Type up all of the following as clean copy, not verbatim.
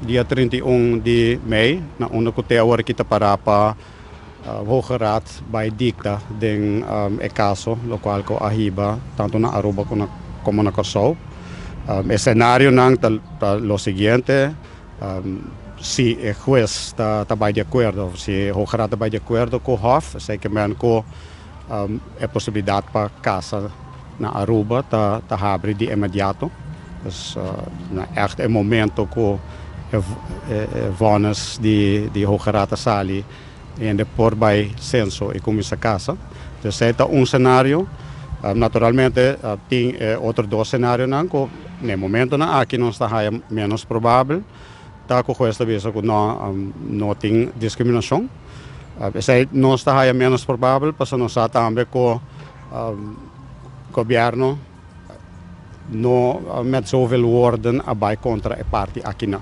dia 31 de Mei, na una ko teawar kita para pa Hoge Raad by dicta den caso, lo qual ko ahiba, tanto na Aruba como na Curaçao. El escenario nang lo siguiente, si el juez está de acuerdo, si el Hoge Raad está de acuerdo con Hof, sei que men ko a possibilidade para casa na Aruba ta abre de imediato. Dus na echt een momento ko vonnis die Hoge Raad sali en de voorbij censo e comienza casa. Dus het is un scenario. Naturalmente tem outro dois cenários nanco. No momento na aqui não está menos provável. Tá com esta vez que não tem discriminação. Esse não está menos provável, porque não está também com governo não met zoveel woorden bij contra een partij aqui não.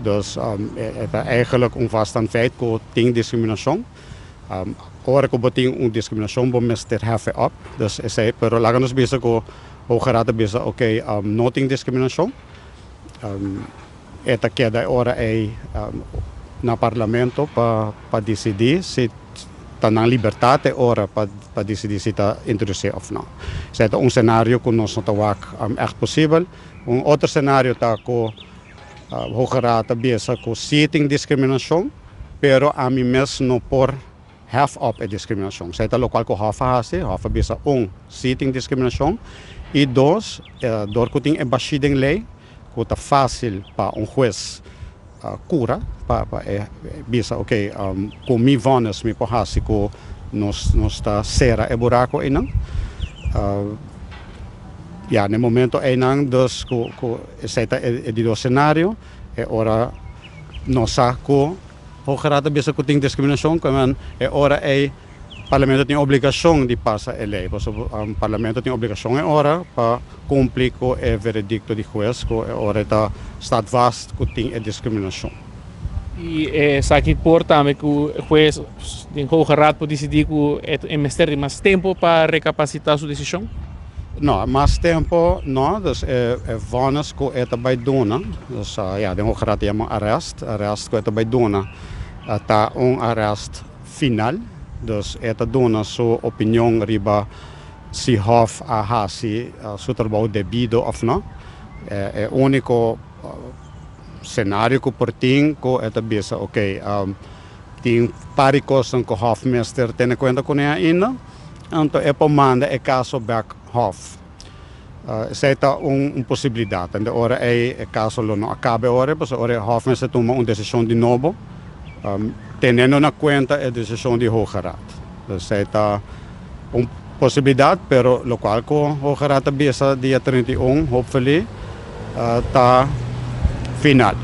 Dus het is eigenlijk een vaststaand feit dat tem discriminação. Agora que tem discriminação, vamos ter heffen op. Dus ik zei, pero laten we bezig com Hoge Raad bezig, oké, não tem discriminação. Esta queda agora é no parlamento para decidir se está na liberdade ora para decidir se está introduzir of não. Esse é cenário que nós não estamos echt possível. Outro cenário está com Hoge Raad bezig com sitting discriminação, pero a mim mesmo não por half op a discriminação. Esse é o qual que o Hof faz, Hof bezig sitting discriminação e dois, door que tem a baixiding lei, que está fácil para juez cura, para bisa, ok, com mi vonnis, mi pohasi ko nos está sera e buraco inang. Ja, no momento inang dus ko seta do cenário e ora nossa ko Hoge Raad bisa ko ting discriminação, como é ora parlamento tem obrigação de passar a lei. O parlamento tem obrigação agora para cumprir com o veredicto de juez, que agora está vast que tem a discriminação. E sa que importa que o juez de Hoge Raad pode decidir que é mais mais tempo para recapacitar sua decisão? Não, mais tempo não, dus vonnis que é bij doen. Dus ja, de Hoge Raad chama arrest que é bij doen. Tá arrest final. Dus esta dona sua opinião riba se Hof a hasi seu trabalho devido ou não. É o único cenário que por tem que esta bisa, ok, tem paricos que o Hofmeester tem em conta com ela ainda, então é para mandar o caso back Hof. Essa é uma possibilidade. Então agora é caso não acaba agora, porque agora o Hofmeester toma uma decisão de novo. Tendo na conta a decisão de Hoge Raad. Dus é uma possibilidade, pero lo qual com Hoge Raad bisa dia 31, hopefully, está final.